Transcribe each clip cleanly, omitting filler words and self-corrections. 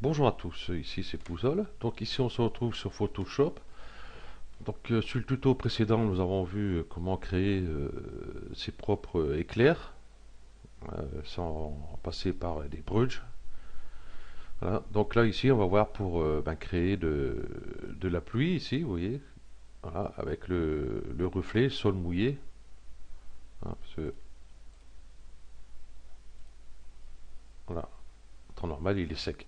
Bonjour à tous, ici c'est Pouzol. Donc ici on se retrouve sur Photoshop. Donc sur le tuto précédent nous avons vu comment créer ses propres éclairs sans passer par des brushes. Voilà. Donc là ici on va voir pour créer de la pluie ici, vous voyez, voilà, avec le reflet, sol mouillé. Hein, parce que, voilà, en temps normal il est sec.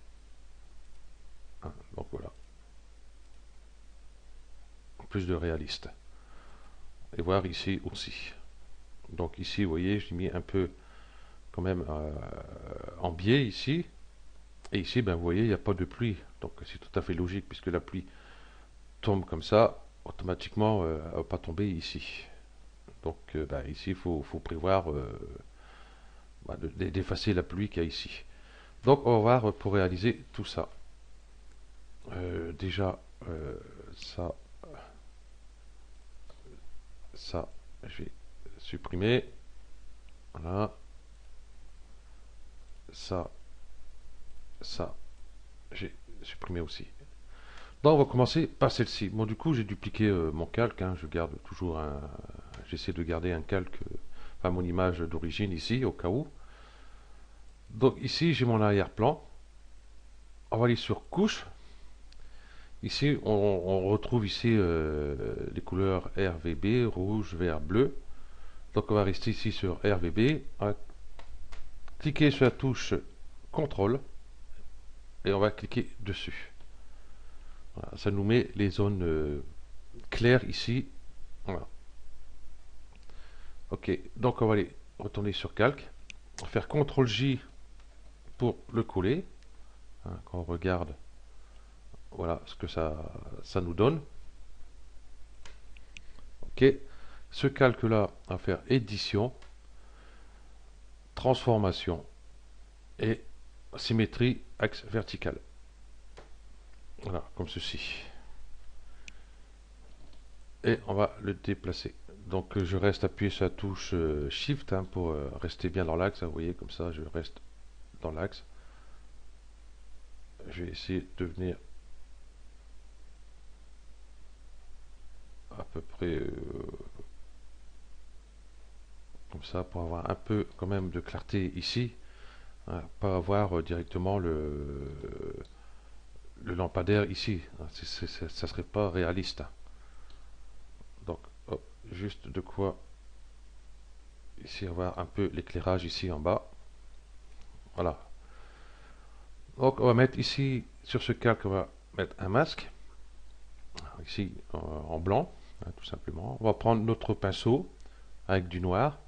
Hein, donc voilà, plus de réaliste. Et voir ici aussi. Donc ici vous voyez j'ai mis un peu quand même en biais ici. Et ici, ben, vous voyez, il n'y a pas de pluie. Donc c'est tout à fait logique puisque la pluie tombe comme ça, automatiquement, elle ne va pas tomber ici. Donc ben, ici, faut prévoir d'effacer la pluie qu'il y a ici. Donc on va voir pour réaliser tout ça. Déjà, ça, ça, je vais supprimer. Voilà. Ça, j'ai supprimé aussi. Donc on va commencer par celle-ci. Bon, du coup, j'ai dupliqué mon calque. Hein. Je garde toujours un. J'essaie de garder un calque, enfin mon image d'origine ici, au cas où. Donc ici, j'ai mon arrière-plan. On va aller sur couche. Ici, on retrouve ici les couleurs RVB, rouge, vert, bleu. Donc on va rester ici sur RVB. On va cliquer sur la touche CTRL et on va cliquer dessus. Voilà, ça nous met les zones claires ici. Voilà. Ok, donc on va aller retourner sur calque. On va faire CTRL J pour le coller. Hein, quand on regarde, voilà ce que ça nous donne. Ok, ce calque-là, on va faire édition, transformation et symétrie axe vertical. Voilà, comme ceci. Et on va le déplacer. Donc je reste appuyé sur la touche Shift hein, pour rester bien dans l'axe. Vous voyez, comme ça, je reste dans l'axe. Je vais essayer de venir à peu près comme ça pour avoir un peu quand même de clarté ici. Hein, pas avoir directement le lampadaire ici. Hein, ça serait pas réaliste. Hein. Donc, hop, juste de quoi ici avoir un peu l'éclairage ici en bas. Voilà. Donc, on va mettre ici, sur ce calque, on va mettre un masque. Ici, en blanc, hein, tout simplement. On va prendre notre pinceau avec du noir,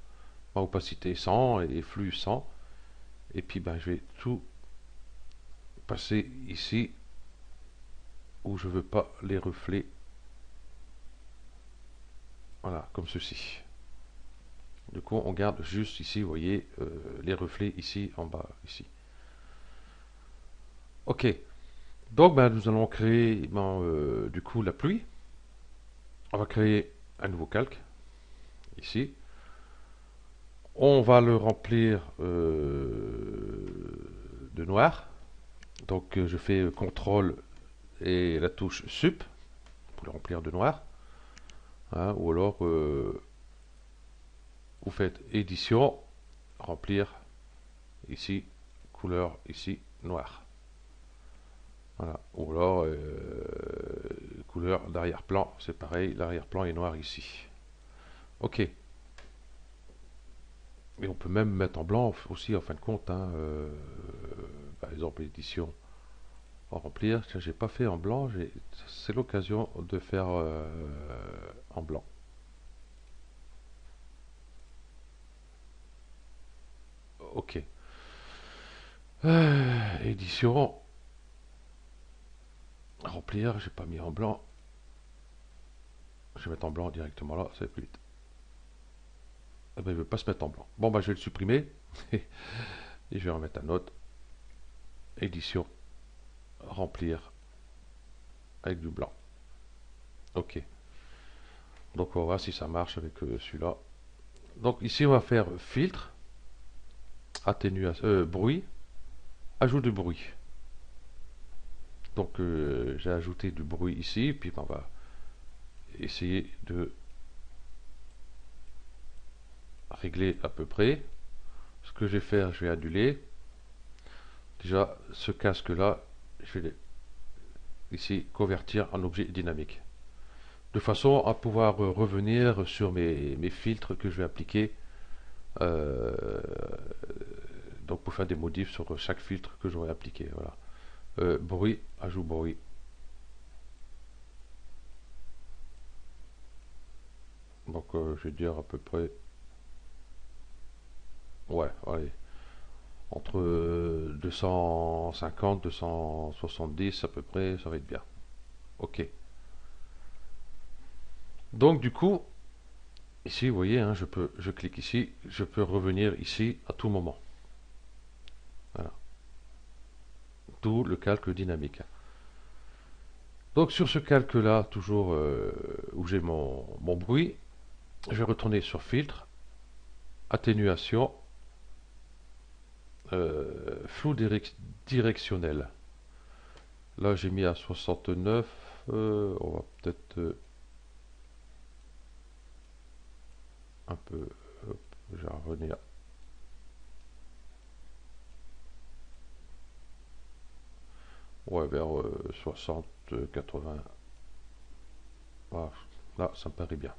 opacité 100 et flux 100. Et puis, ben, je vais tout passer ici où je veux pas les reflets. Voilà, comme ceci. Du coup, on garde juste ici, vous voyez, les reflets ici, en bas, ici. Ok. Donc, ben, nous allons créer, ben, du coup, la pluie. On va créer un nouveau calque, ici. On va le remplir de noir. Donc, je fais CTRL et la touche Sup pour le remplir de noir. Hein, ou alors, vous faites édition, remplir, ici, couleur, ici, noir. Voilà. Ou alors, couleur d'arrière-plan, c'est pareil, l'arrière-plan est noir ici. Ok. Et on peut même mettre en blanc aussi, en fin de compte. Hein, par exemple, édition, remplir. Tiens, j'ai pas fait en blanc, c'est l'occasion de faire en blanc. Ok. Édition, remplir, j'ai pas mis en blanc. Je vais mettre en blanc directement là, ça va plus vite. Eh ben, il veut pas se mettre en blanc. Bon, bah, je vais le supprimer. Et je vais remettre un autre. Édition, remplir avec du blanc. Ok. Donc, on va voir si ça marche avec celui-là. Donc, ici, on va faire filtre, atténuation, bruit, ajout de bruit. Donc j'ai ajouté du bruit ici, puis on va essayer de régler à peu près. Ce que je vais faire, je vais annuler. Déjà, ce casque-là, je vais ici convertir en objet dynamique. De façon à pouvoir revenir sur mes filtres que je vais appliquer. euh, donc pour faire des modifs sur chaque filtre que j'aurai appliqué. Voilà. Bruit, ajout bruit. Donc je vais dire à peu près, ouais, allez, entre 250, 270 à peu près, ça va être bien. Ok. Donc du coup, ici, vous voyez, hein, je clique ici, je peux revenir ici à tout moment. Voilà. D'où le calque dynamique. Donc sur ce calque-là, toujours où j'ai mon bruit, je vais retourner sur filtre, atténuation, flou directionnel. Là, j'ai mis à 69. On va peut-être un peu. Hop, je vais revenir. Ouais, vers 60, 80. Ah, là, ça me paraît bien.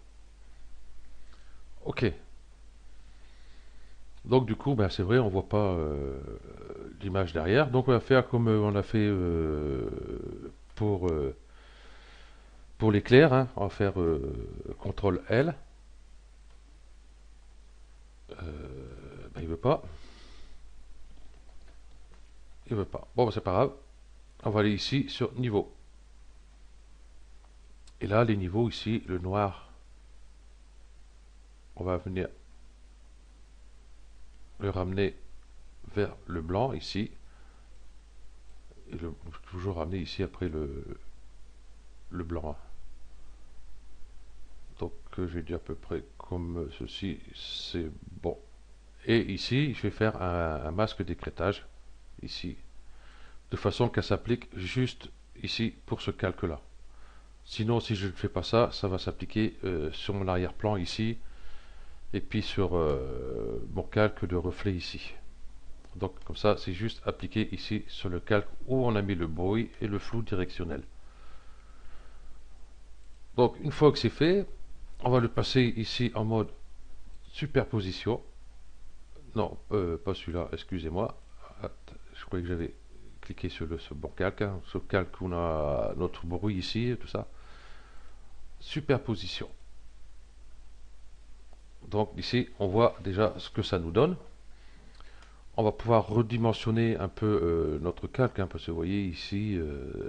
Ok. Donc, du coup, ben, c'est vrai, on voit pas l'image derrière. Donc, on va faire comme on a fait pour, euh, pour l'éclair. Hein. On va faire CTRL L. Ben, il veut pas. Il veut pas. Bon, ben, c'est pas grave. On va aller ici sur niveau. Et là, les niveaux ici, le noir, on va venir le ramener vers le blanc ici. Et toujours ramener ici après le blanc. Donc je vais dire à peu près comme ceci, c'est bon. Et ici, je vais faire un masque d'écrêtage, ici, de façon qu'elle s'applique juste ici pour ce calque-là. Sinon, si je ne fais pas ça, ça va s'appliquer sur mon arrière-plan ici, et puis sur mon calque de reflet ici. Donc comme ça, c'est juste appliqué ici sur le calque où on a mis le bruit et le flou directionnel. Donc une fois que c'est fait, on va le passer ici en mode superposition. Non, pas celui-là, excusez-moi. Je croyais que j'avais cliqué sur ce bon calque, hein, ce calque où on a notre bruit ici, et tout ça. Superposition. Donc ici, on voit déjà ce que ça nous donne. On va pouvoir redimensionner un peu notre calque, hein, parce que vous voyez ici,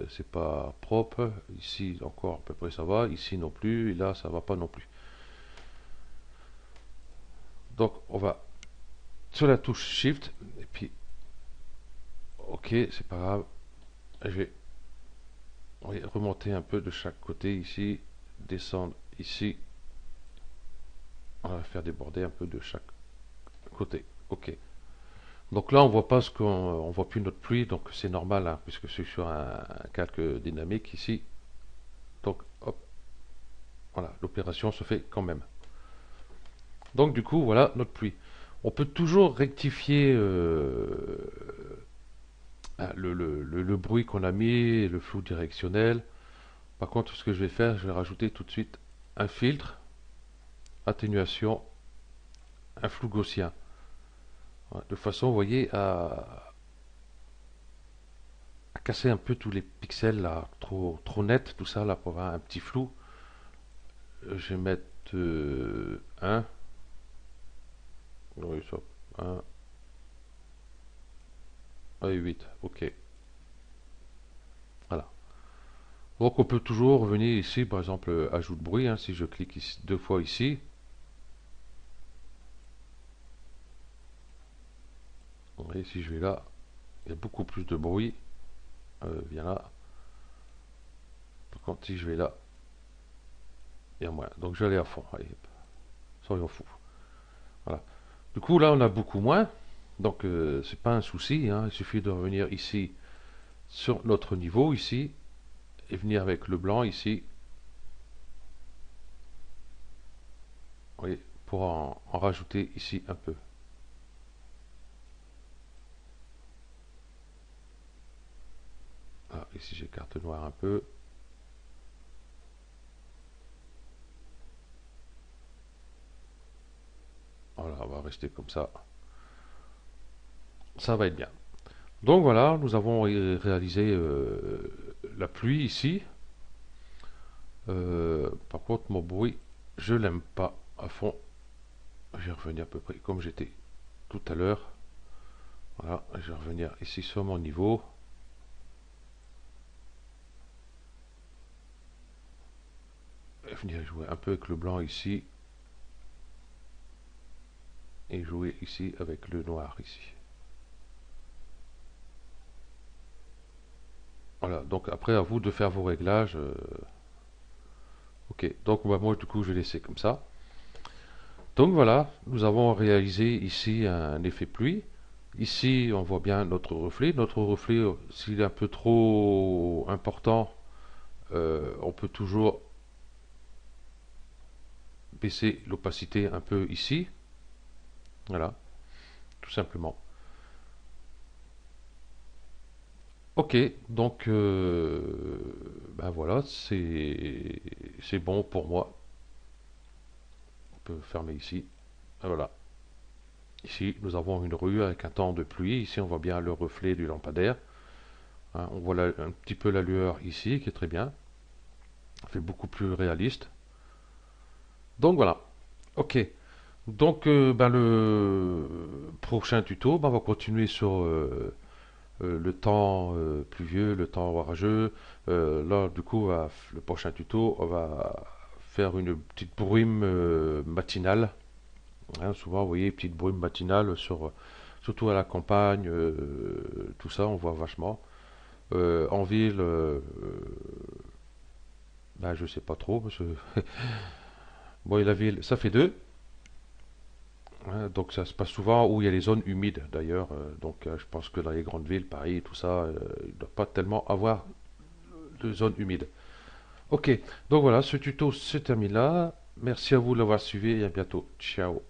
c'est pas propre. Ici encore à peu près ça va. Ici non plus. Et là, ça va pas non plus. Donc on va sur la touche Shift et puis OK, c'est pas grave. Je vais remonter un peu de chaque côté ici, descendre ici. On va faire déborder un peu de chaque côté. OK. Donc là, on voit pas on voit plus notre pluie, donc c'est normal, hein, puisque c'est sur un calque dynamique ici. Donc, hop, voilà, l'opération se fait quand même. Donc du coup, voilà notre pluie. On peut toujours rectifier le bruit qu'on a mis, le flou directionnel. Par contre, ce que je vais faire, je vais rajouter tout de suite un filtre, atténuation, un flou gaussien. Voilà, de façon, vous voyez, à casser un peu tous les pixels là, trop net, tout ça là, pour avoir un petit flou. Je vais mettre 1. Oui, ça, 1. Et 8. Ok. Voilà. Donc on peut toujours revenir ici, par exemple, ajout de bruit. Hein, si je clique ici, 2 fois ici. Et si je vais là, il y a beaucoup plus de bruit. Viens là. Par contre, si je vais là, il y a moins. Donc je vais aller à fond. Allez, soyons fous. Voilà. Du coup, là, on a beaucoup moins. Donc, c'est pas un souci. Hein. Il suffit de revenir ici sur notre niveau ici et venir avec le blanc ici, oui, pour en rajouter ici un peu. Ah, ici j'écarte noir un peu. Voilà, on va rester comme ça. Ça va être bien. Donc voilà, nous avons réalisé la pluie ici. Par contre, mon bruit, je l'aime pas à fond. Je vais revenir à peu près comme j'étais tout à l'heure. Voilà, je vais revenir ici sur mon niveau. Et venir jouer un peu avec le blanc ici. Et jouer ici avec le noir ici. Voilà, donc après à vous de faire vos réglages. Ok, donc bah, moi du coup je vais laisser comme ça. Donc voilà, nous avons réalisé ici un effet pluie. Ici, on voit bien notre reflet. Notre reflet, s'il est un peu trop important, on peut toujours baisser l'opacité un peu ici. Voilà, tout simplement. Ok, donc ben voilà, c'est bon pour moi. On peut fermer ici. Et voilà. Ici, nous avons une rue avec un temps de pluie. Ici, on voit bien le reflet du lampadaire. Hein, on voit un petit peu la lueur ici, qui est très bien. Ça fait beaucoup plus réaliste. Donc voilà. Ok. Donc ben, le prochain tuto, ben, on va continuer sur le temps pluvieux, le temps orageux. Là, du coup, le prochain tuto, on va faire une petite brume matinale. Hein, souvent, vous voyez, petite brume matinale surtout à la campagne, tout ça, on voit vachement. En ville, ben, je sais pas trop, parce que bon, et la ville, ça fait deux. Hein, donc ça se passe souvent où il y a les zones humides d'ailleurs. Donc je pense que dans les grandes villes, Paris, tout ça, il ne doit pas tellement avoir de zones humides. Ok, donc voilà, ce tuto se termine là. Merci à vous de l'avoir suivi et à bientôt. Ciao.